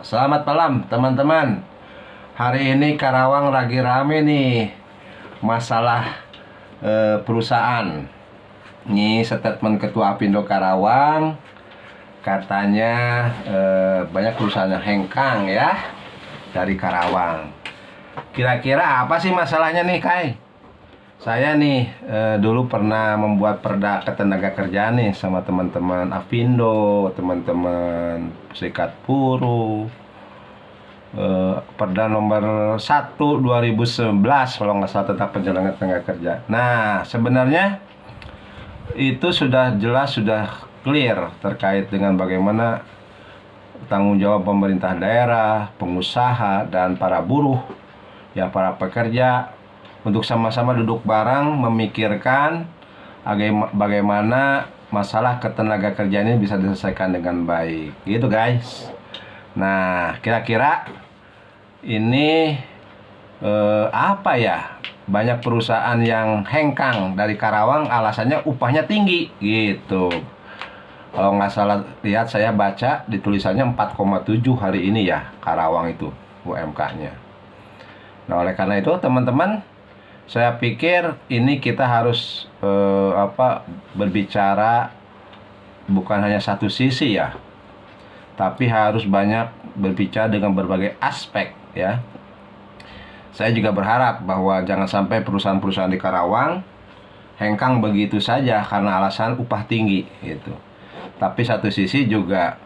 Selamat malam teman-teman. Hari ini Karawang lagi rame nih masalah perusahaan. Ini statement Ketua Apindo Karawang, katanya banyak perusahaan yang hengkang ya dari Karawang. Kira-kira apa sih masalahnya nih, Kai? Saya nih dulu pernah membuat perda ketenagakerjaan nih sama teman-teman Apindo, teman-teman Serikat Buruh. Perda nomor 1 2011 kalau nggak salah tentang penjalangan tenaga kerja. Nah, sebenarnya itu sudah jelas, sudah clear terkait dengan bagaimana tanggung jawab pemerintah daerah, pengusaha, dan para buruh, ya para pekerja, untuk sama-sama duduk bareng memikirkan bagaimana masalah ketenaga kerjaan ini bisa diselesaikan dengan baik, gitu guys. Nah, kira-kira ini apa ya? Banyak perusahaan yang hengkang dari Karawang, alasannya upahnya tinggi, gitu. Kalau nggak salah lihat, saya baca di tulisannya 4,7 hari ini ya Karawang itu UMK-nya. Nah, oleh karena itu teman-teman, saya pikir ini kita harus berbicara bukan hanya satu sisi ya, tapi harus banyak berbicara dengan berbagai aspek ya. Saya juga berharap bahwa jangan sampai perusahaan-perusahaan di Karawang hengkang begitu saja karena alasan upah tinggi gitu. Tapi satu sisi juga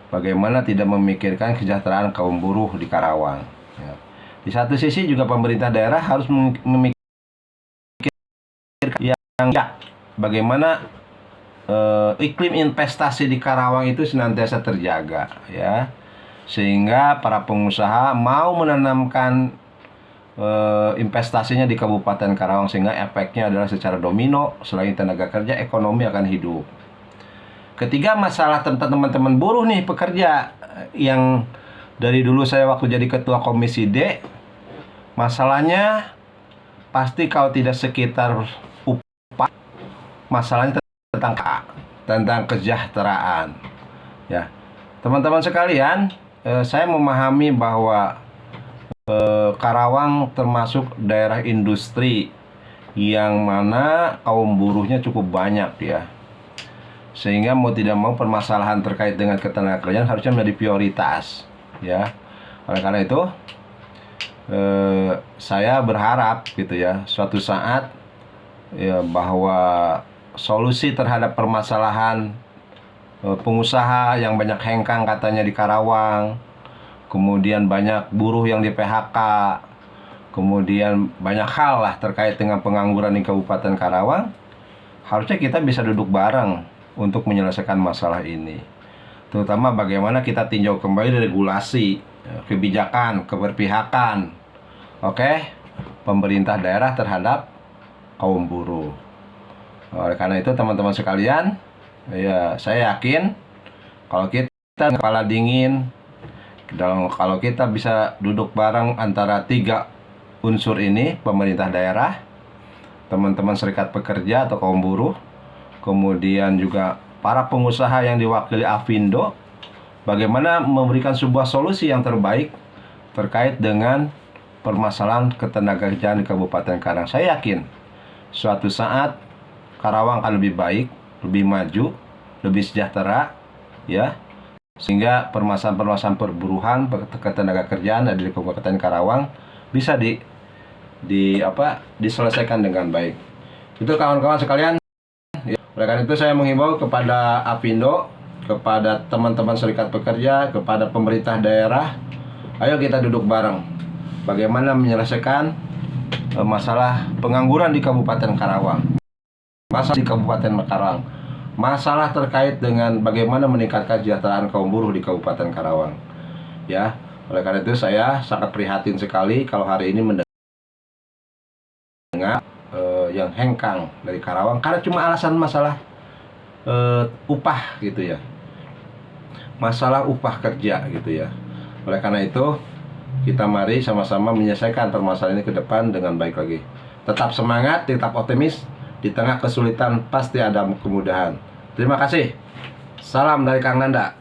bagaimana tidak memikirkan kesejahteraan kaum buruh di Karawang ya. Di satu sisi juga pemerintah daerah harus memikirkan bagaimana iklim investasi di Karawang itu senantiasa terjaga ya, sehingga para pengusaha mau menanamkan investasinya di Kabupaten Karawang, sehingga efeknya adalah secara domino, selain tenaga kerja, ekonomi akan hidup. Ketiga, masalah tentang teman-teman buruh nih, pekerja, yang dari dulu saya waktu jadi ketua komisi D, masalahnya pasti kalau tidak sekitar upah, masalahnya tentang kesejahteraan ya. Teman-teman sekalian, saya memahami bahwa Karawang termasuk daerah industri yang mana kaum buruhnya cukup banyak ya, sehingga mau tidak mau permasalahan terkait dengan ketenagakerjaan harusnya menjadi prioritas ya. Oleh karena itu saya berharap gitu ya, suatu saat ya, bahwa solusi terhadap permasalahan pengusaha yang banyak hengkang katanya di Karawang, kemudian banyak buruh yang di PHK, kemudian banyak hal lah terkait dengan pengangguran di Kabupaten Karawang, harusnya kita bisa duduk bareng untuk menyelesaikan masalah ini. Terutama bagaimana kita tinjau kembali regulasi, kebijakan, keberpihakan, pemerintah daerah terhadap kaum buruh. Oleh karena itu teman-teman sekalian, ya saya yakin kalau kita kepala dingin, kalau kita bisa duduk bareng antara tiga unsur ini, pemerintah daerah, teman-teman serikat pekerja atau kaum buruh, kemudian juga para pengusaha yang diwakili Apindo, bagaimana memberikan sebuah solusi yang terbaik terkait dengan permasalahan ketenagakerjaan di Kabupaten Karawang. Saya yakin suatu saat Karawang akan lebih baik, lebih maju, lebih sejahtera ya, sehingga permasalahan perburuhan, ketenagakerjaan di Kabupaten Karawang bisa diselesaikan dengan baik. Itu kawan-kawan sekalian. Oleh karena itu saya menghimbau kepada Apindo, kepada teman-teman serikat pekerja, kepada pemerintah daerah, ayo kita duduk bareng bagaimana menyelesaikan masalah pengangguran di Kabupaten Karawang, masalah di Kabupaten Karawang, masalah terkait dengan bagaimana meningkatkan kesejahteraan kaum buruh di Kabupaten Karawang ya. Oleh karena itu saya sangat prihatin sekali kalau hari ini mendengar yang hengkang dari Karawang karena cuma alasan masalah upah gitu ya, masalah upah kerja gitu ya. Oleh karena itu kita mari sama-sama menyelesaikan permasalahan ini ke depan dengan baik lagi. Tetap semangat, tetap optimis. Di tengah kesulitan pasti ada kemudahan. Terima kasih. Salam dari Kang Nanda.